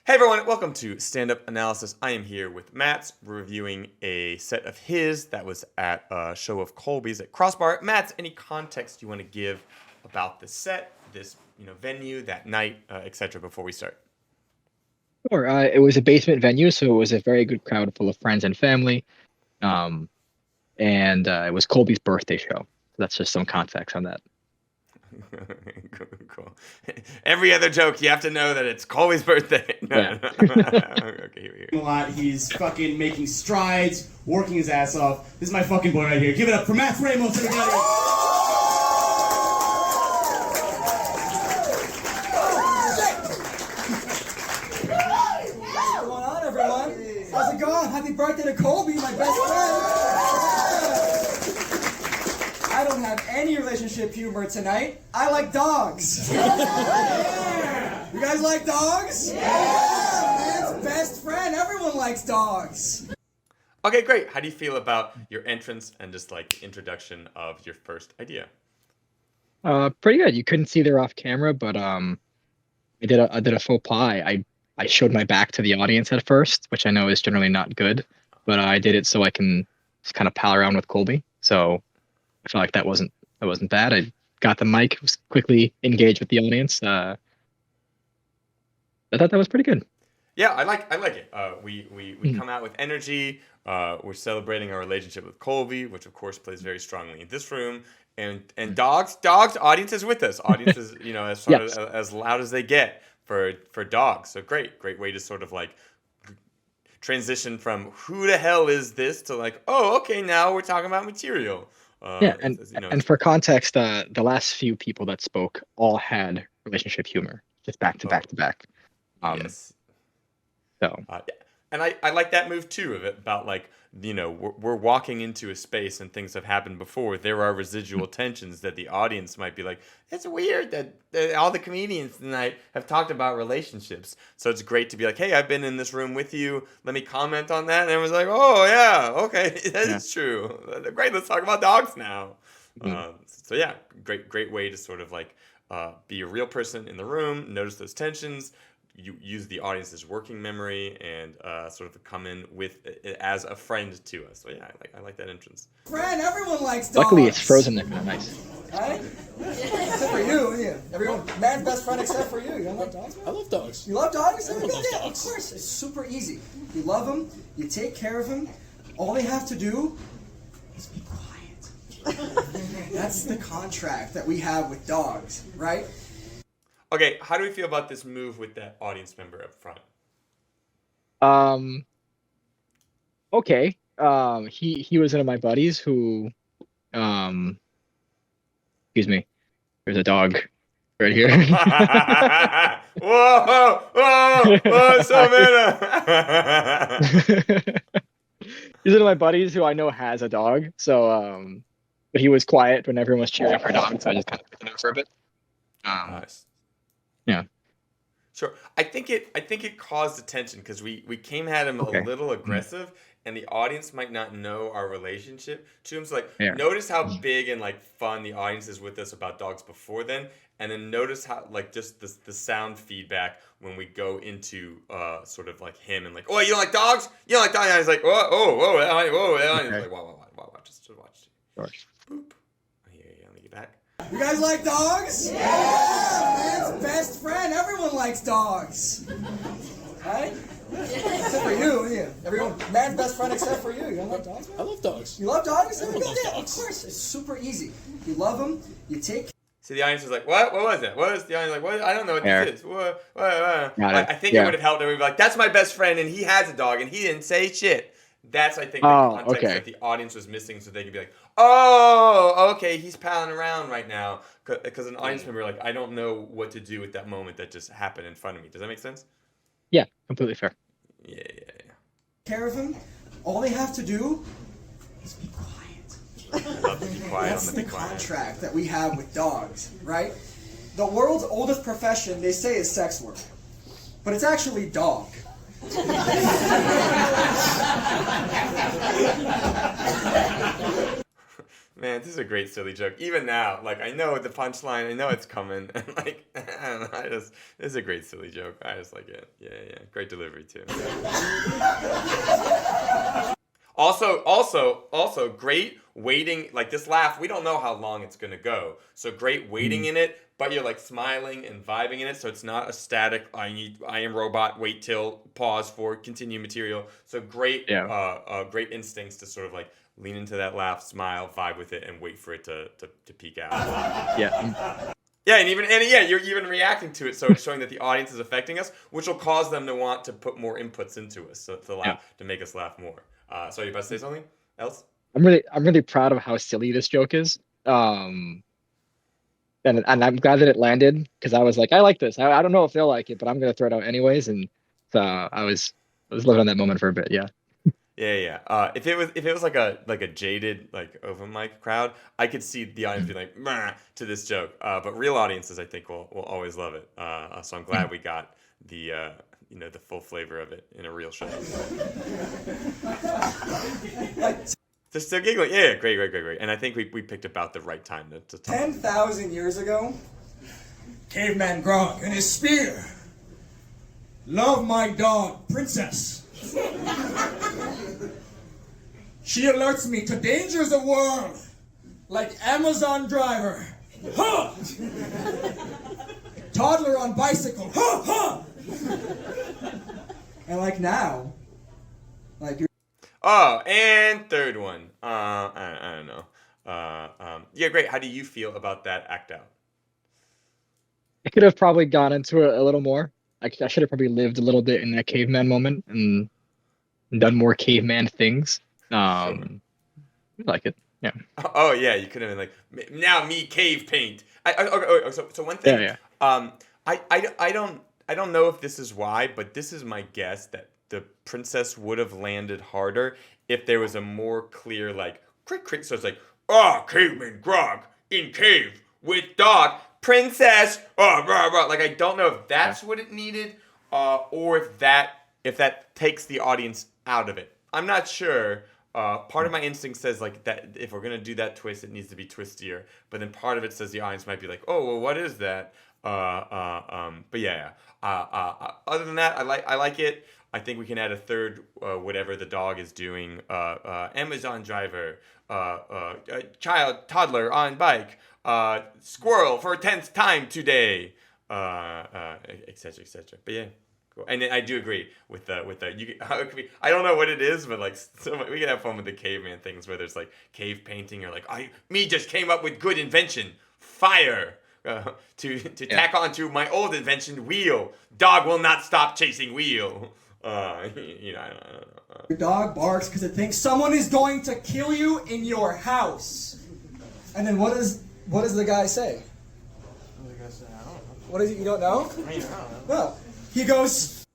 Hey everyone, welcome to Stand-Up Analysis. I am here with Matt, reviewing a set of his that was at a show of Colby's at Crossbar. Matt, any context you want to give about the set, this venue, that night, etc. before we start? Sure. It was a basement venue, so it was a very good crowd full of friends and family. Um, and it was Colby's birthday show. So that's just some context on that. Cool. Every other joke, you have to know that it's Colby's birthday. Yeah. Okay, here. A lot. He's fucking making strides, working his ass off. This is my fucking boy right here. Give it up for Ramos, everybody. What's going on, everyone? How's it going? Happy birthday to Colby, my best friend. I don't have any relationship humor tonight. I like dogs. Yeah. You guys like dogs? Yeah. Man's best friend. Everyone likes dogs. Okay, great. How do you feel about your entrance and just like the introduction of your first idea? Pretty good. You couldn't see there off camera, but I did a faux pas. I showed my back to the audience at first, which I know is generally not good, but I did it so I can just kind of pal around with Colby. So I felt like that wasn't bad. I got the mic, was quickly engaged with the audience. I thought that was pretty good. Yeah, I like it. We come out with energy. We're celebrating our relationship with Colby, which of course plays very strongly in this room. And dogs. Audience is with us. Audience is Yes. as loud as they get for dogs. So great way to sort of like transition from who the hell is this to like, oh, okay, now we're talking about material. Yeah, and for context, the last few people that spoke all had relationship humor, just back to back to back. Yes. So And I like that move too of it about like we're walking into a space and things have happened before. There are residual tensions that the audience might be like, it's weird that all the comedians tonight have talked about relationships. So it's great to be like, hey, I've been in this room with you. Let me comment on that. And everyone's like, oh yeah, okay, that is true. Great, let's talk about dogs now. So yeah, great way to sort of like be a real person in the room. Notice those tensions. You use the audience's working memory and sort of come in with as a friend to us. So yeah, I like that entrance. Friend, everyone likes dogs. luckily, it's frozen there. Nice. Right? Except for you, yeah. Everyone, man's best friend except for you. You don't like dogs, man? I love dogs. You love dogs? I love Yeah, dogs. of course. It's super easy. You love them. You take care of them. All they have to do is be quiet. That's the contract that we have with dogs, right? Okay, how do we feel about this move with that audience member up front? Okay. He was one of my buddies who, excuse me, there's a dog right here. whoa, so meta. He's one of my buddies who I know has a dog. So, but he was quiet when everyone was cheering for dogs, so I just kind of put him in for a bit. Nice. Yeah. Sure. I think it caused attention because we came at him a little aggressive, and the audience might not know our relationship to him. So like, notice how big and like fun the audience is with us about dogs before then, and then notice how like just the sound feedback when we go into sort of like him and like, oh, you don't like dogs? You don't like dogs? And he's like, whoa, and he's like, watch, just watch. Sure. Boop. Here, let me get back. You guys like dogs? Yeah! Man's best friend. Everyone likes dogs. Right? Except for you, yeah. Everyone, man's best friend except for you. You don't like dogs, man? I love dogs. You love dogs? I love Yeah, of dogs. course. It's super easy. You love them. You take So the audience was like, what? What was that? What was the audience like? What? I don't know what this is. What? Got Like, it. I think it Yeah. would have helped if we'd be like, that's my best friend and he has a dog and he didn't say shit. That's, I think, the Oh, context okay. that the audience was missing so they could be like, oh, okay, he's palling around right now. Because an audience member, like, I don't know what to do with that moment that just happened in front of me. Does that make sense? Yeah, completely fair. Yeah. care of them. All they have to do is be quiet. I love to be quiet. That's I'm gonna the be quiet. contract that we have with dogs, right? The world's oldest profession, they say, is sex work. But it's actually dog. Man, this is a great silly joke. Even now, like I know the punchline, I know it's coming, and like I don't know, this is a great silly joke. I just like it. Yeah, great delivery too. Also, great waiting. Like this laugh, we don't know how long it's gonna go, so great waiting in it. But you're like smiling and vibing in it, so it's not a static. I am robot. Wait till pause for continue material. So great, great instincts to sort of like lean into that laugh, smile, vibe with it, and wait for it to peak out. Yeah. Yeah, you're even reacting to it, so it's showing that the audience is affecting us, which will cause them to want to put more inputs into us, so to make us laugh more. So you about to say something else? I'm really proud of how silly this joke is. And I'm glad that it landed because I was like, I like this. I don't know if they'll like it, but I'm gonna throw it out anyways. And so I was living on that moment for a bit. Yeah. Yeah. If it was like a jaded like open mic crowd, I could see the audience being like "Meh" to this joke. But real audiences, I think, will always love it. So I'm glad we got the the full flavor of it in a real show. They're still giggling. Yeah, great. And I think we picked about the right time to talk. 10,000 years ago, caveman Grog and his spear. Love my dog, Princess. She alerts me to dangers of world, like Amazon driver. Huh! Toddler on bicycle. Huh! And like now, like you're. Oh, and third one. I don't know. Yeah, great. How do you feel about that act out? I could have probably gone into it a little more. I should have probably lived a little bit in that caveman moment and done more caveman things. I like it. Yeah. Oh yeah, you could have been like, now me cave paint. Okay, so one thing. Yeah. I don't know if this is why, but this is my guess that the princess would have landed harder if there was a more clear like crick. So it's like, caveman Grog in cave with dog princess. Rah. Like I don't know if that's what it needed, or if that takes the audience out of it. I'm not sure. Part of my instinct says like that if we're gonna do that twist, it needs to be twistier. But then part of it says the audience might be like, oh well, what is that? But yeah. Other than that, I like it. I think we can add a third, whatever the dog is doing. Amazon driver, toddler on bike, squirrel for 10th time today, etc. But yeah. Cool. And I do agree with the I don't know what it is, but like we can have fun with the caveman things where there's like cave painting or like me just came up with good invention, fire, to tack onto my old invention, wheel. Dog will not stop chasing wheel. I don't know. Your dog barks because it thinks someone is going to kill you in your house. And then what does the guy say? What was I gonna say? I don't know. What is it? You don't know? I don't know. Well, he goes.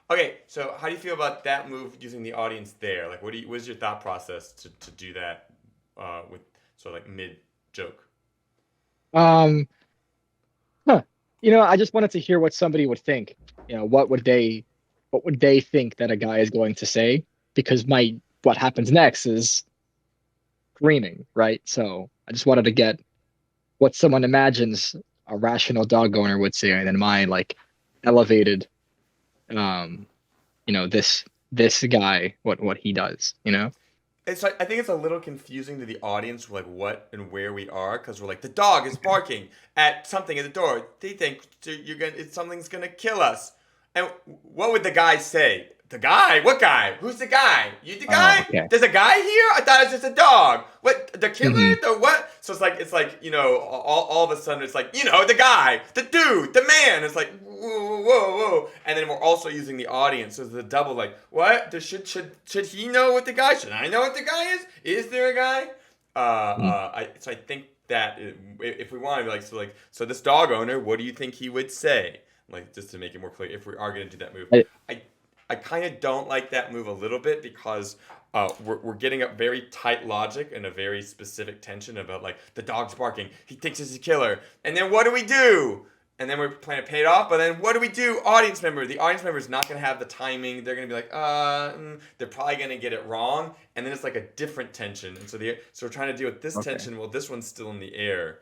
Okay, so how do you feel about that move using the audience there? Like, what is your thought process to do that with sort of like mid joke? I just wanted to hear what somebody would think. What would they think that a guy is going to say? Because what happens next is screaming, right? So I just wanted to get what someone imagines a rational dog owner would say, and then my like elevated, this guy, what he does, It's like, I think it's a little confusing to the audience, like what and where we are, because we're like the dog is barking at something at the door. They think something's gonna kill us. And what would the guy say? The guy? What guy? Who's the guy? You the guy? Okay. There's a guy here? I thought it was just a dog. What? The killer? The what? So it's like all of a sudden it's like the guy, the dude, the man. It's like whoa, and then we're also using the audience, so it's a double like what? Should he know what the guy? Should I know what the guy is? Is there a guy? So I think that if we want to be like so this dog owner, what do you think he would say? Like just to make it more clear, if we are going to do that move, I kind of don't like that move a little bit because we're getting a very tight logic and a very specific tension about like the dog's barking. He thinks he's a killer, and then what do we do? and then we're playing it paid off. But then what do we do? Audience member. The audience member is not going to have the timing. They're going to be like, they're probably going to get it wrong. And then it's like a different tension. And so we're trying to deal with this tension. Well, this one's still in the air.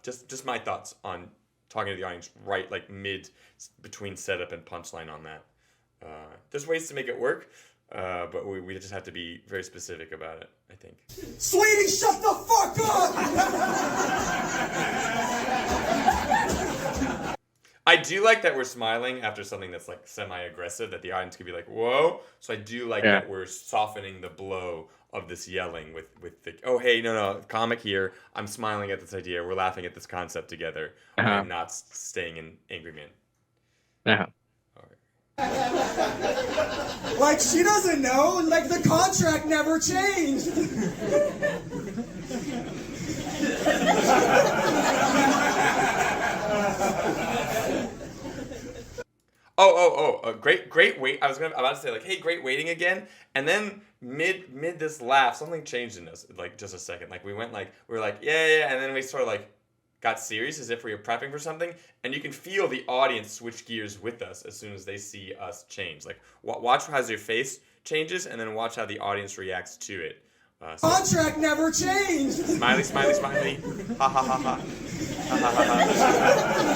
Just my thoughts on talking to the audience right like mid between setup and punchline on that. There's ways to make it work. But we just have to be very specific about it, I think. Sweetie, shut the fuck up! I do like that we're smiling after something that's like semi-aggressive, that the audience could be like, whoa. So I do like that we're softening the blow of this yelling with the, oh, hey, no, comic here. I'm smiling at this idea. We're laughing at this concept together. I'm not staying in Angry Man. Like, she doesn't know. Like, the contract never changed. Great wait. I was about to say like, hey, great waiting again. And then mid this laugh, something changed in us. Like just a second. Like we were like, yeah. And then we sort of like got serious as if we were prepping for something. And you can feel the audience switch gears with us as soon as they see us change. Like watch how your face changes and then watch how the audience reacts to it. Contract never changed. Smiley. Ha ha ha ha.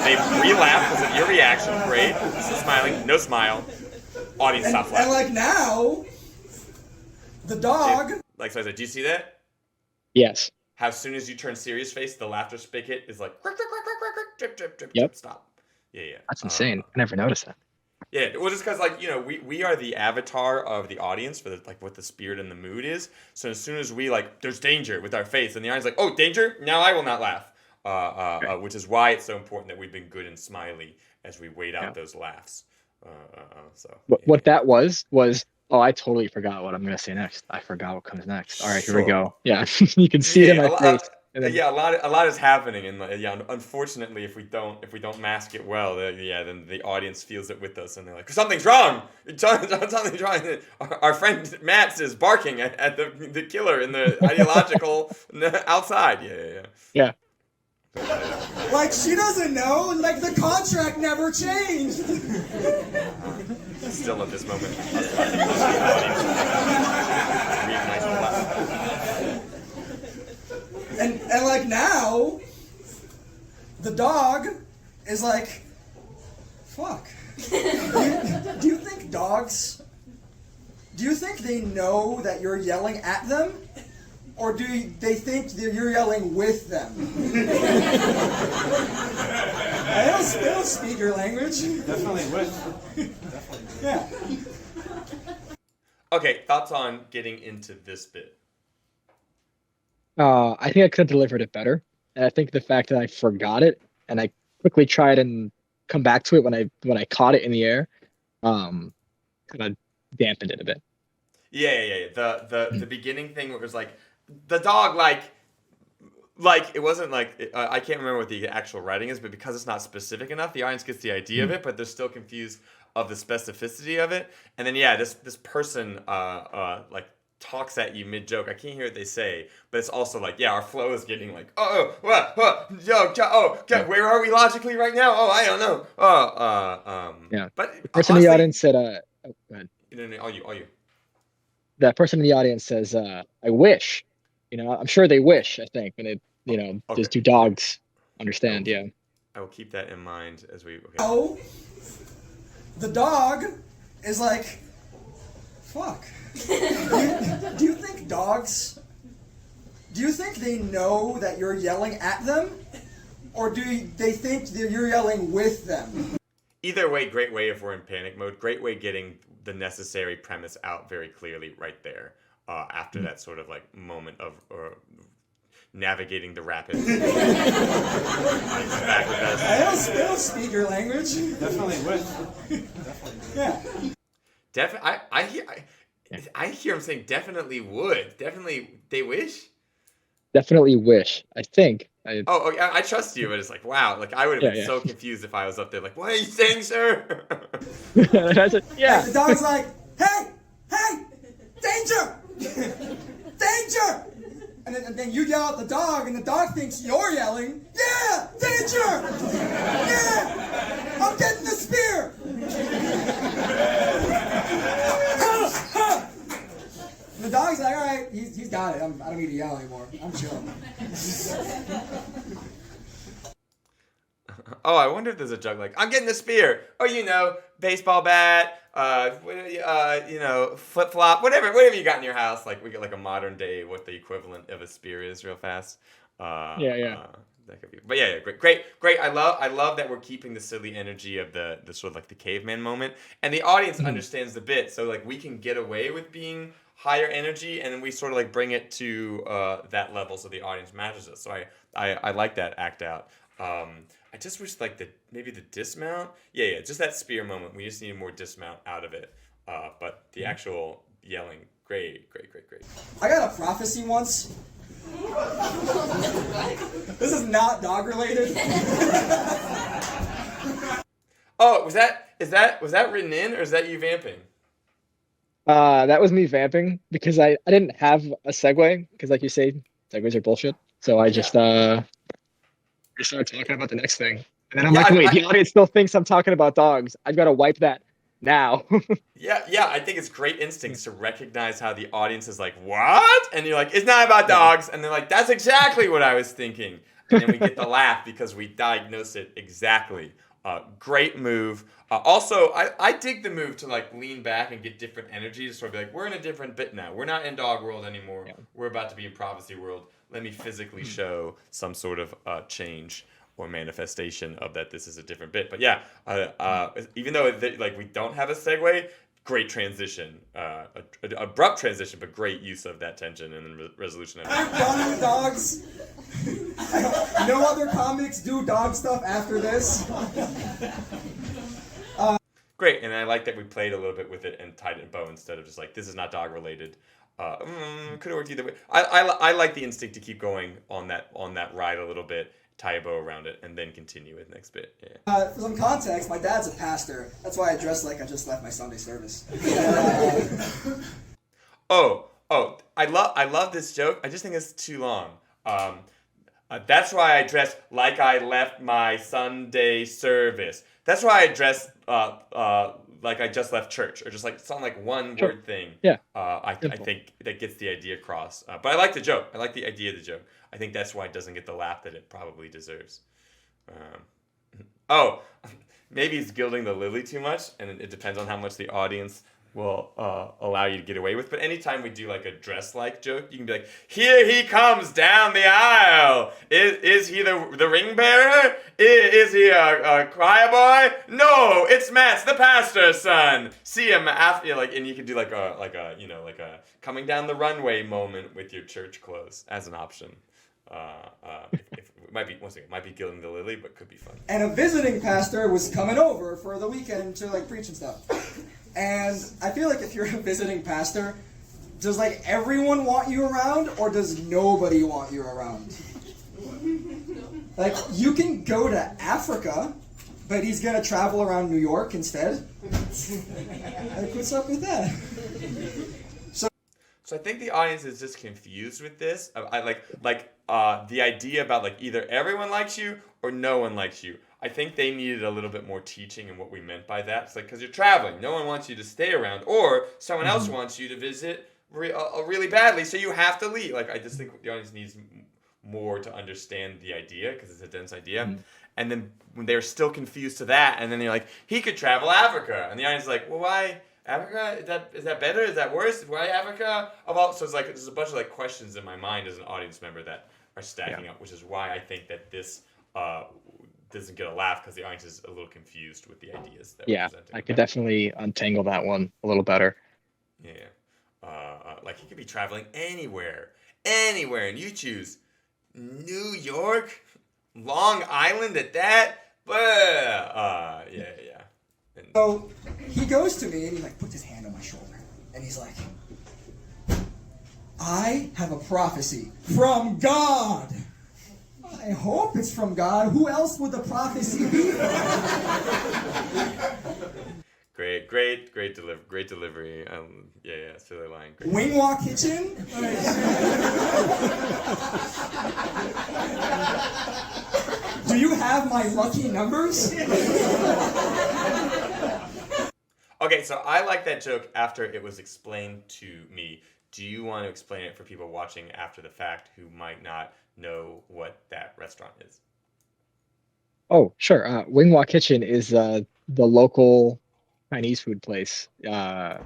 They re-laugh because of your reaction. Great. So smiling. No smile. Audience stop laughing. And like now, the dog. So I said, do you see that? Yes. How as soon as you turn serious face, the laughter spigot is like drip, stop. Yeah. That's insane. I never noticed that. Yeah, well, just because we are the avatar of the audience for what the spirit and the mood is. So as soon as we there's danger with our face, and the audience oh, danger, now I will not laugh. Which is why it's so important that we've been good and smiley as we wait out those laughs. What that was I totally forgot what I'm gonna say next. I forgot what comes next. All right, here we go. Yeah, you can see it in my face. And then, a lot is happening, and unfortunately, if we don't mask it well, then the audience feels it with us, and they're like, something's wrong. Something's wrong. Our friend Matt is barking at the killer in the ideological outside. Yeah. Like she doesn't know. Like the contract never changed. Still at this moment. And like now, the dog is like, fuck. Do you think dogs? Do you think they know that you're yelling at them? Or do they think that you're yelling with them? They don't speak your language. Definitely would. Yeah. Okay, thoughts on getting into this bit? I think I could have delivered it better. And I think the fact that I forgot it and I quickly tried and come back to it when I caught it in the air, kind of dampened it a bit. Yeah. The beginning thing was like, the dog, it wasn't I can't remember what the actual writing is, but because it's not specific enough, the audience gets the idea of it, but they're still confused of the specificity of it. And then this person talks at you mid joke. I can't hear what they say, but it's also our flow is getting where are we logically right now? Oh, I don't know. Yeah. But the person in the audience said, go ahead. All you. That person in the audience says, I wish. I'm sure they wish, I think, when those two dogs understand, yeah. I will keep that in mind as we... Okay. Oh, the dog is like, fuck. Do you think dogs... Do you think they know that you're yelling at them? Or do they think that you're yelling with them? Either way, great way if we're in panic mode. Great way getting the necessary premise out very clearly right there. After that sort of moment of navigating the rapids. Back with us. They don't speak your language. Definitely would. Yeah. I hear him saying definitely would. Definitely they wish. Definitely wish. I think. I trust you, but it's wow. I would have been so confused if I was up there what are you saying, sir? I said, yeah. The dog's like, hey, danger! Danger! And and then you yell at the dog, and the dog thinks you're yelling. Yeah, danger! Yeah, I'm getting the spear. The dog's like, all right, he's got it. I don't need to yell anymore. I'm chilling. Oh, I wonder if there's a joke like, I'm getting the spear. Or, baseball bat, flip flop, whatever you got in your house. Like, we get like a modern day, what the equivalent of a spear is real fast. Yeah. That could be, but yeah, great. I love that we're keeping the silly energy of the sort of like the caveman moment. And the audience understands the bit. So like we can get away with being higher energy, and then we sort of like bring it to that level so the audience matches us. So I like that act out. I just wish like maybe the dismount. Yeah, just that spear moment. We just need more dismount out of it. But the actual yelling, great. I got a prophecy once. This is not dog related. Oh, was that written in, or is that you vamping? That was me vamping because I didn't have a segue because, like you say, segues are bullshit. So I just started talking about the next thing, and then I'm like, wait, the audience still thinks I'm talking about dogs. I've got to wipe that now. Yeah. I think it's great instincts to recognize how the audience is like, what? And you're like, it's not about dogs, and they're like, that's exactly what I was thinking. And then we get the laugh because we diagnose it exactly. Great move. Also, I dig the move to like lean back and get different energy to sort of be like, we're in a different bit now. We're not in dog world anymore. Yeah. We're about to be in prophecy world. Let me physically show some sort of change or manifestation of that this is a different bit. But yeah, even though like we don't have a segue, great transition, abrupt transition, but great use of that tension and then resolution. I'm done with dogs. No other comics do dog stuff after this. Great, and I like that we played a little bit with it and tied it in bow instead of just like, this is not dog related. Could have worked either way. I like the instinct to keep going on that ride a little bit, tie a bow around it, and then continue with next bit. Yeah. For some context, my dad's a pastor. That's why I dress like I just left my Sunday service. I love this joke. I just think it's too long. That's why I dress like I left my Sunday service. That's why I dress like I just left church, or just like something like one word thing. Yeah. I think that gets the idea across. But I like the joke. I like the idea of the joke. I think that's why it doesn't get the laugh that it probably deserves. Maybe it's gilding the lily too much, and it depends on how much the audience will allow you to get away with. But anytime we do like a dress-like joke, you can be like, here he comes down the aisle. Is he the ring bearer? Is he a choir boy? No, it's Matt, the pastor's son. See him after, like, and you can do like a coming down the runway moment with your church clothes as an option. It might be gilding the lily, but could be fun. And a visiting pastor was coming over for the weekend to like preach and stuff. And I feel like if you're a visiting pastor, does like everyone want you around, or does nobody want you around? Like, you can go to Africa, but he's gonna travel around New York instead. Like, what's up with that? So I think the audience is just confused with this. The idea about like either everyone likes you or no one likes you. I think they needed a little bit more teaching in what we meant by that. It's like, because you're traveling, no one wants you to stay around, or someone else wants you to visit really badly, so you have to leave. Like, I just think the audience needs more to understand the idea, because it's a dense idea. And then when they're still confused to that, and then they're like, he could travel Africa, and the audience is like, well, why Africa? Is that better? Is that worse? Why Africa? So it's like there's a bunch of like questions in my mind as an audience member that are stacking up, which is why I think that this doesn't get a laugh, because the audience is a little confused with the ideas that we're presenting. I could definitely untangle that one a little better. Yeah. Like, he could be traveling anywhere, and you choose New York, Long Island at that. Yeah. So he goes to me and he like puts his hand on my shoulder and he's like, I have a prophecy from God. I hope it's from God. Who else would the prophecy be from? Great delivery. Yeah, silly line. Great. Wingwa Kitchen? Do you have my lucky numbers? Okay, so I like that joke after it was explained to me. Do you want to explain it for people watching after the fact who might not know what that restaurant is? Oh, sure. Wingwa Kitchen is the local Chinese food place that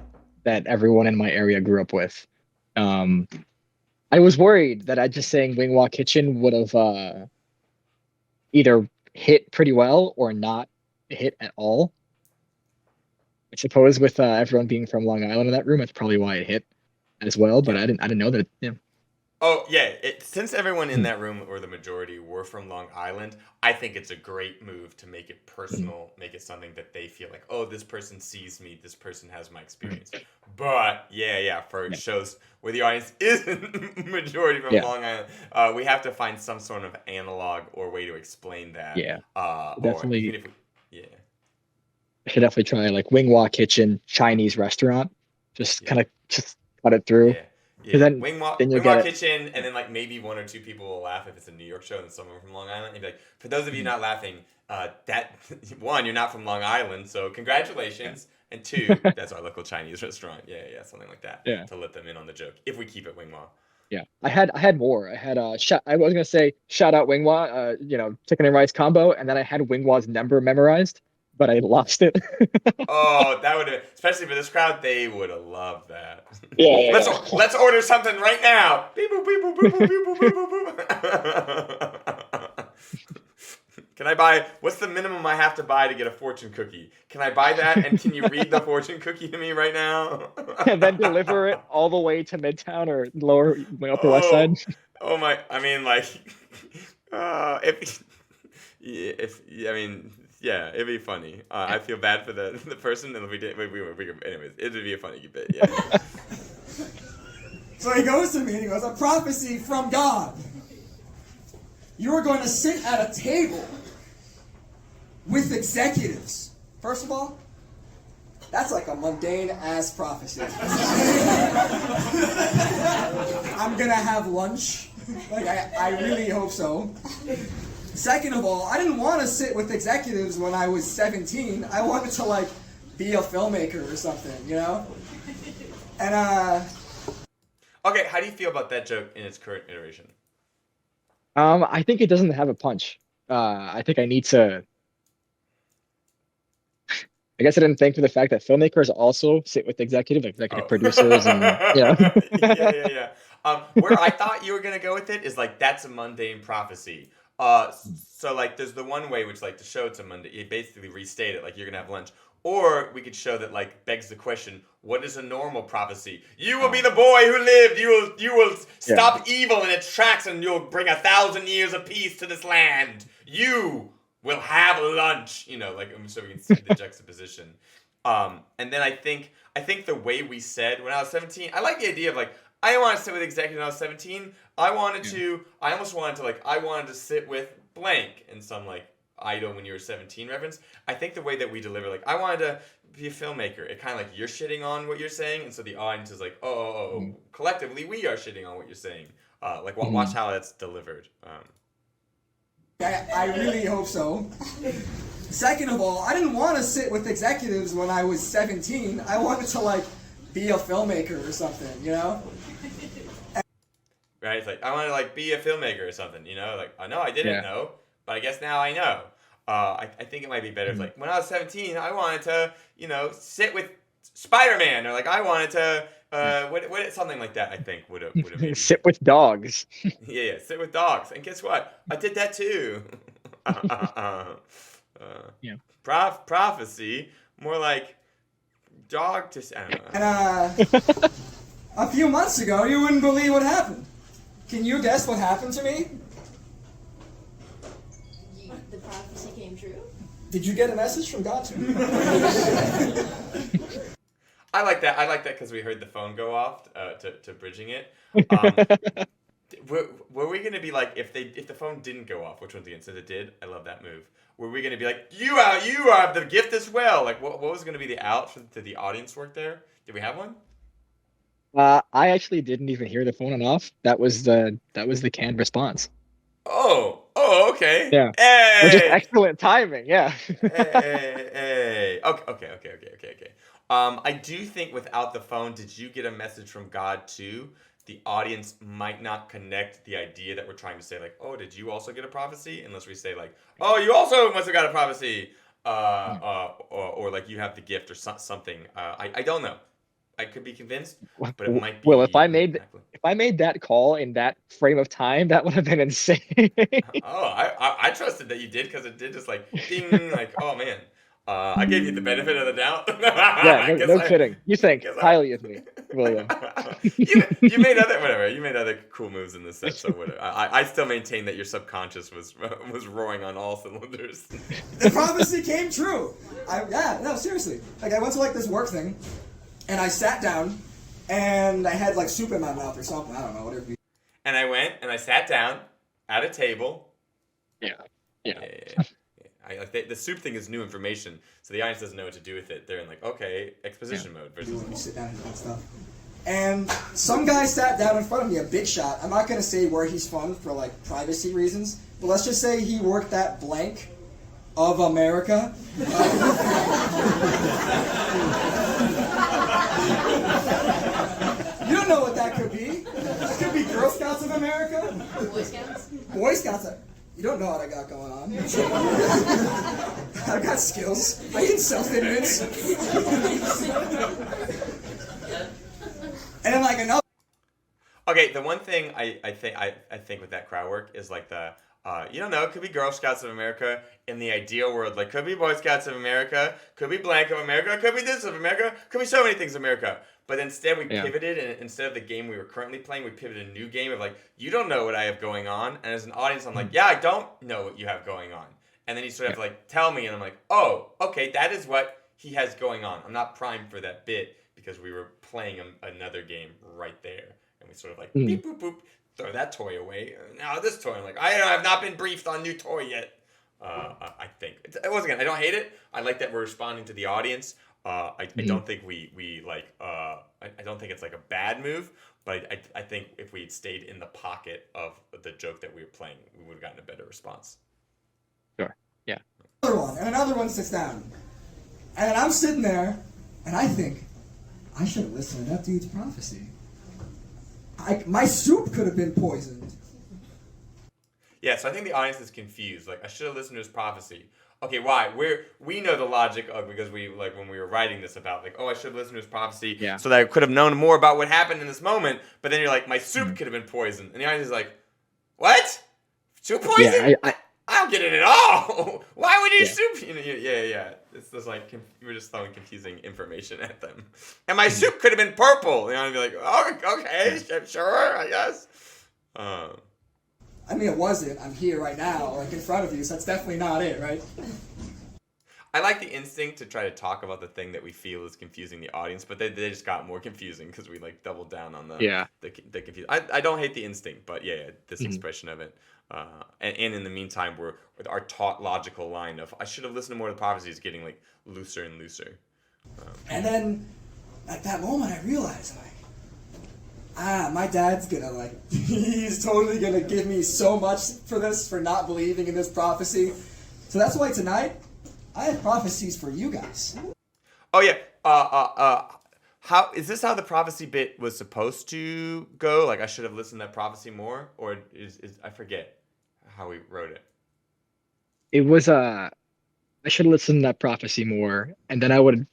everyone in my area grew up with. Um, I was worried that I just saying Wingwa Kitchen would have either hit pretty well or not hit at all. I suppose with everyone being from Long Island in that room, that's probably why it hit as well. But Yeah. I didn't know that. Yeah. Oh yeah, since everyone in that room or the majority were from Long Island, I think it's a great move to make it personal, make it something that they feel like, oh, this person sees me, this person has my experience. But yeah, for shows where the audience isn't majority from Yeah. Long Island, we have to find some sort of analog or way to explain that. Yeah. Or Definitely. even if we, I should definitely try like Wingwa Kitchen Chinese restaurant. Just Yeah. kind of just cut it through. Yeah. Then Wingwa you'll get it. Kitchen, and then like maybe one or two people will laugh if it's a New York show and someone from Long Island. You'd be like, for those of you not laughing, that one, you're not from Long Island, so congratulations. And two, that's our local Chinese restaurant. Yeah, something like that. Yeah. To let them in on the joke if we keep it Wingwa. Yeah, I had more. I had I was gonna say shout out Wingwa, chicken and rice combo, and then I had Wingwa's number memorized, but I lost it. Oh, that would have, especially for this crowd, they would have loved that. Yeah. Let's order something right now. Beep boop beep boop beep boop beep boop beep boop boop. Can I buy? What's the minimum I have to buy to get a fortune cookie? Can I buy that? And can you read the fortune cookie to me right now? And then deliver it all the way to Midtown or Upper West Side. Oh my! I mean, like, yeah, it'd be funny. I feel bad for the person, and if we did, anyways, it would be a funny bit. Yeah. So he goes to me and he goes, a prophecy from God. You are going to sit at a table with executives. First of all, that's like a mundane ass prophecy. I'm gonna have lunch. Like I really hope so. Second of all, I didn't want to sit with executives when I was 17. I wanted to like be a filmmaker or something, you know? And Okay, how do you feel about that joke in its current iteration? I think it doesn't have a punch. I think I need to. I guess I didn't think of the fact that filmmakers also sit with executive producers, and yeah. Where I thought you were gonna go with it is like that's a mundane prophecy. So like there's the one way which like to show it's a mundane, you basically restate it like you're gonna have lunch. Or we could show that like begs the question, what is a normal prophecy? You will be the boy who lived. You will stop evil in its tracks, and you'll bring 1,000 years of peace to this land. You will have lunch. Like so we can see the juxtaposition. And then I think the way we said when I was 17, I like the idea of like I didn't want to sit with executive when I was 17. I wanted to sit with blank in some like idol when you were 17 reference. I think the way that we deliver, like I wanted to be a filmmaker, it kind of like you're shitting on what you're saying, and so the audience is like, oh, collectively we are shitting on what you're saying. Watch how that's delivered. I really hope so. Second of all, I didn't want to sit with executives when I was 17. I wanted to like be a filmmaker or something, you know? Right? It's like I want to like be a filmmaker or something, Like I know I didn't know, but I guess now I know. I think it might be better if like when I was 17, I wanted to, sit with Spider-Man, or like I wanted to what something like that. I think would have made sit with dogs. Yeah, sit with dogs. And guess what? I did that too. Prophecy, more like dog to. I don't know. And a few months ago, you wouldn't believe what happened. Can you guess what happened to me? The prophecy came true? Did you get a message from God to me? I like that because we heard the phone go off to bridging it. Were we gonna be like if the phone didn't go off, which once again since it did, I love that move. were we going to be like, you have the gift as well? Like, what was going to be the out to the audience work there? Did we have one? I actually didn't even hear the phone went off. That was the canned response. Oh, okay. Yeah. Which is Hey, excellent timing. Yeah. hey. Okay. I do think without the phone, did you get a message from God too? The audience might not connect the idea that we're trying to say, like, oh, did you also get a prophecy? Unless we say, like, oh, you also must have got a prophecy, or like you have the gift or something. I don't know. I could be convinced, but it might be. Well, if I made that call in that frame of time, that would have been insane. Oh, I trusted that you did because it did just like ding, like, oh man. I gave you the benefit of the doubt. Yeah, no kidding. You think highly of me, William. you made other whatever. You made other cool moves in this set, so whatever. I still maintain that your subconscious was roaring on all cylinders. The prophecy came true. Seriously. Like I went to like this work thing, and I sat down, and I had like soup in my mouth or something. I don't know, whatever. And I went and I sat down at a table. Yeah. The soup thing is new information, so the audience doesn't know what to do with it. They're in like, okay, exposition mode versus. When you sit down and eat stuff. And some guy sat down in front of me, a big shot. I'm not gonna say where he's from for like privacy reasons, but let's just say he worked at blank of America. You don't know what that could be. It could be Girl Scouts of America. Boy Scouts? Boy Scouts. You don't know what I got going on. I got skills. I eat self-image. And then like another. Okay, the one thing I think with that crowd work is like the you don't know, it could be Girl Scouts of America in the ideal world, like could be Boy Scouts of America, could be blank of America, could be this of America, could be so many things of America. But instead we pivoted, and instead of the game we were currently playing, we pivoted a new game of like, you don't know what I have going on, and as an audience I'm like, yeah, I don't know what you have going on. And then you sort of have to like tell me, and I'm like, oh, okay, that is what he has going on. I'm not primed for that bit because we were playing another game right there. And we sort of like, beep, boop, boop, throw that toy away. Now this toy. I'm like, I have not been briefed on new toy yet. I think. It wasn't good. I don't hate it. I like that we're responding to the audience. I don't think we like, I don't think it's like a bad move, but I think if we had stayed in the pocket of the joke that we were playing, we would have gotten a better response. Sure. Yeah. Another one, and another one sits down. And I'm sitting there, and I think, I should have listened to that dude's prophecy. My soup could have been poisoned. Yeah, so I think the audience is confused. Like, I should have listened to his prophecy. Okay, why? We know the logic of, because we, like, when we were writing this about, like, oh, I should have listened to his prophecy so that I could have known more about what happened in this moment. But then you're like, my soup could have been poisoned. And the audience is like, what? Soup poison? Yeah, I don't get it at all. Why would you soup? You know, yeah. It's just like, we're just throwing confusing information at them. And my soup could have been purple. You know, I'd be like, oh, okay, sure, I guess. I mean, it wasn't. I'm here right now, like in front of you, so that's definitely not it, right? I like the instinct to try to talk about the thing that we feel is confusing the audience, but they just got more confusing because we like doubled down on the confusion. I don't hate the instinct, but this expression of it. And in the meantime, we're with our tautological line of I should have listened to more of the prophecies getting like looser and looser. And then at that moment, I realized my dad's gonna he's totally gonna give me so much for this, for not believing in this prophecy. So that's why tonight I have prophecies for you guys. Oh yeah. How is this how the prophecy bit was supposed to go? Like I should have listened to that prophecy more, or is I forget how we wrote it. It was I should have listened to that prophecy more, and then I would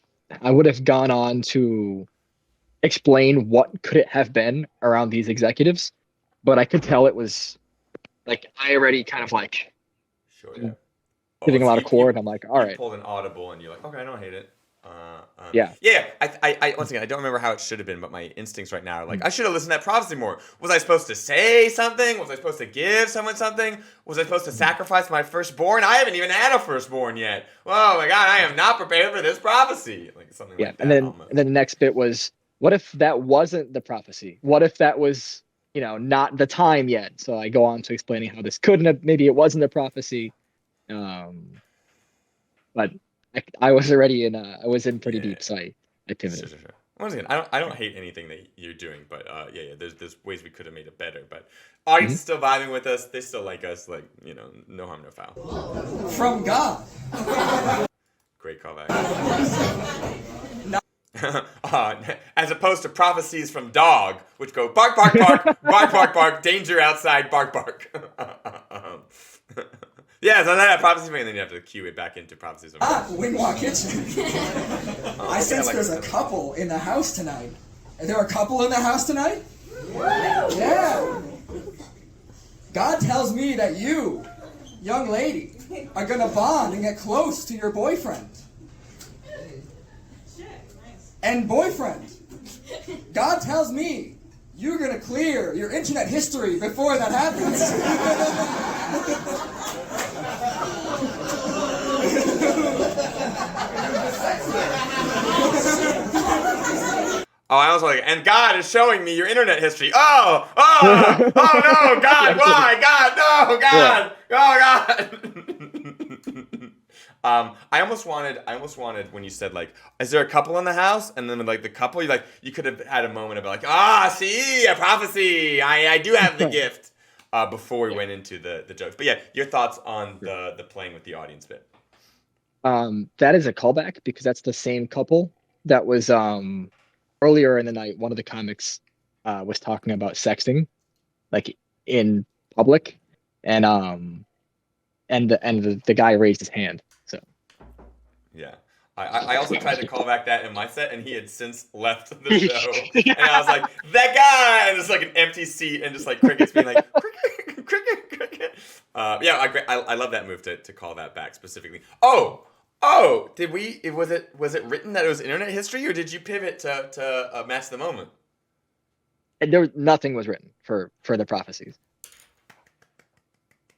have gone on to explain what could it have been around these executives, but I could tell it was like I already kind of like hitting a lot of chord. I'm like, all right. Pulled an audible, and you're like, okay, I don't hate it. Yeah. I once again, I don't remember how it should have been, but my instincts right now are like, I should have listened to that prophecy more. Was I supposed to say something? Was I supposed to give someone something? Was I supposed to sacrifice my firstborn? I haven't even had a firstborn yet. Oh my God, I am not prepared for this prophecy. Like something like that. And then the next bit was, what if that wasn't the prophecy? What if that was, not the time yet? So I go on to explaining how this couldn't have, maybe it wasn't a prophecy. but I was already in. I was in pretty Yeah. deep, so I pivoted. Sure. Once again, I don't hate anything that you're doing, but yeah. There's ways we could have made it better, but audience Mhm. is still vibing with us. They still like us. Like, you know, no harm, no foul. From God. Great callback. As opposed to prophecies from dog, which go bark, bark, bark, bark, bark, bark, danger outside, bark, bark. Yeah, so then prophecy from, and then you have to cue it back into prophecies from Ah, dog. Wingwalk Kitchen. I sense like there's that. a couple in the house tonight. Is there a couple in the house tonight? Yeah. God tells me that you, young lady, are gonna bond and get close to your boyfriend. And boyfriend, God tells me you're gonna clear your internet history before that happens. Oh, I was like, and God is showing me your internet history. Oh no, God, why? God, no, God, oh God. I almost wanted when you said like, is there a couple in the house? And then like the couple, you could have had a moment of like, see, a prophecy. I do have the gift. Before we went into the jokes, but yeah, your thoughts on the playing with the audience bit. That is a callback because that's the same couple that was earlier in the night. One of the comics was talking about sexting, like in public, and the guy raised his hand. So Yeah. I also tried to call back that in my set, and he had since left the show. And I was like, that guy! And it's like an empty seat, and just like crickets being like, cricket, cricket, cricket. Yeah, I love that move to call that back specifically. Oh, did we? Was it written that it was internet history, or did you pivot to match the moment? and nothing was written for the prophecies.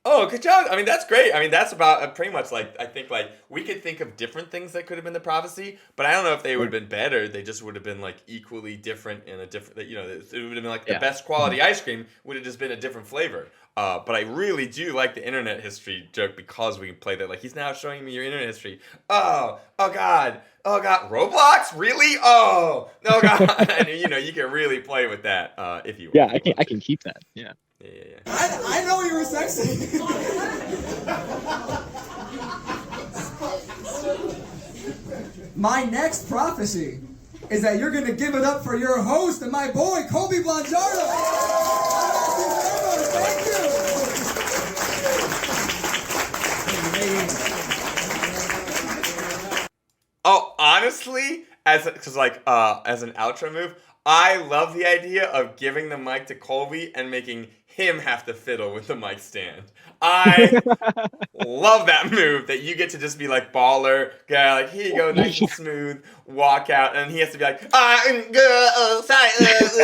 Oh, good job. I mean, that's great. I mean, that's about pretty much like, I think like we could think of different things that could have been the prophecy, but I don't know if they would have been better. They just would have been like equally different in a different, you know, it would have been like the Yeah. best quality ice cream would have just been a different flavor. But I really do like the internet history joke because we can play that. Like, he's now showing me your internet history. Oh God. Roblox? Really? Oh, no, God. And you know, you can really play with that if you want. Yeah, I can keep that. Yeah. Yeah. I know you were sexy. My next prophecy is that you're gonna give it up for your host and my boy, Kobe Blanjardo. Thank you. Oh, honestly, as an outro move, I love the idea of giving the mic to Colby and making him have to fiddle with the mic stand. I love that move that you get to just be like baller guy, like here you go, nice and smooth, walk out, and he has to be like, sorry,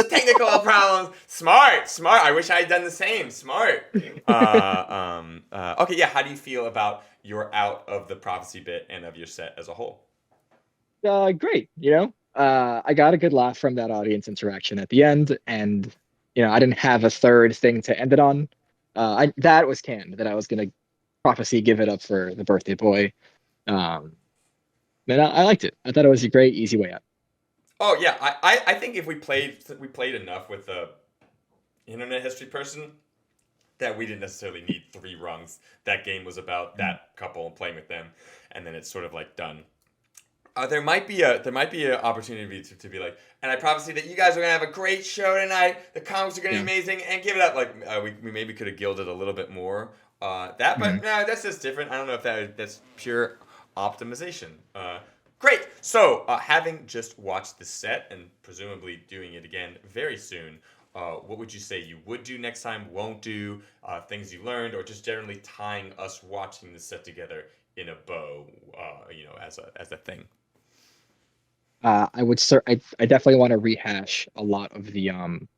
technical problems. Smart. I wish I had done the same. Smart. Okay, yeah. How do you feel about your out of the prophecy bit and of your set as a whole? Great. I got a good laugh from that audience interaction at the end, and I didn't have a third thing to end it on. That was canned that I was gonna prophecy give it up for the birthday boy. And I liked it. I thought it was a great easy way out. Oh yeah, I think if we played enough with the internet history person that we didn't necessarily need 3 rungs. That game was about that couple and playing with them, and then it's sort of like done. There might be an opportunity to be like, and I promise you that you guys are gonna have a great show tonight. The comics are gonna be amazing, and give it up. Like we maybe could have gilded a little bit more but no, that's just different. I don't know if that's pure optimization. Great. So having just watched the set and presumably doing it again very soon, what would you say you would do next time, won't do, things you learned, or just generally tying us watching the set together in a bow, as a thing? I definitely want to rehash a lot of the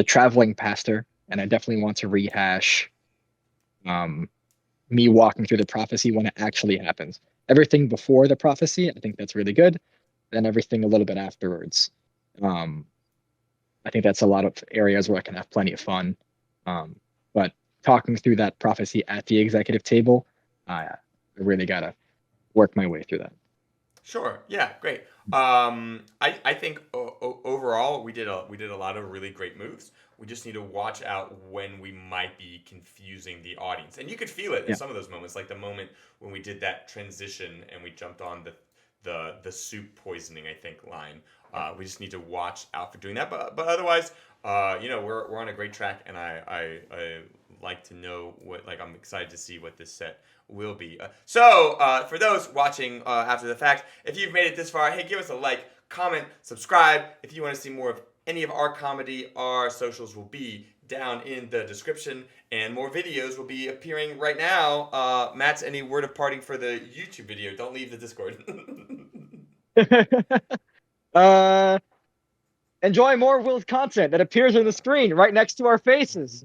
traveling pastor, and I definitely want to rehash me walking through the prophecy when it actually happens. Everything before the prophecy, I think that's really good. Then everything a little bit afterwards. I think that's a lot of areas where I can have plenty of fun. But talking through that prophecy at the executive table, really gotta work my way through that. Sure. Yeah. Great. I think overall we did a lot of really great moves. We just need to watch out when we might be confusing the audience, and you could feel it in Yeah. some of those moments, like the moment when we did that transition and we jumped on the soup poisoning, I think, line. We just need to watch out for doing that. But otherwise, we're on a great track, and I like to know what, like, I'm excited to see what this set will be. So for those watching after the fact, if you've made it this far, hey, give us a like, comment, subscribe. If you want to see more of any of our comedy, our socials will be down in the description, and more videos will be appearing right now. Matt's, any word of parting for the YouTube video? Don't leave the Discord. Enjoy more Will's content that appears on the screen right next to our faces.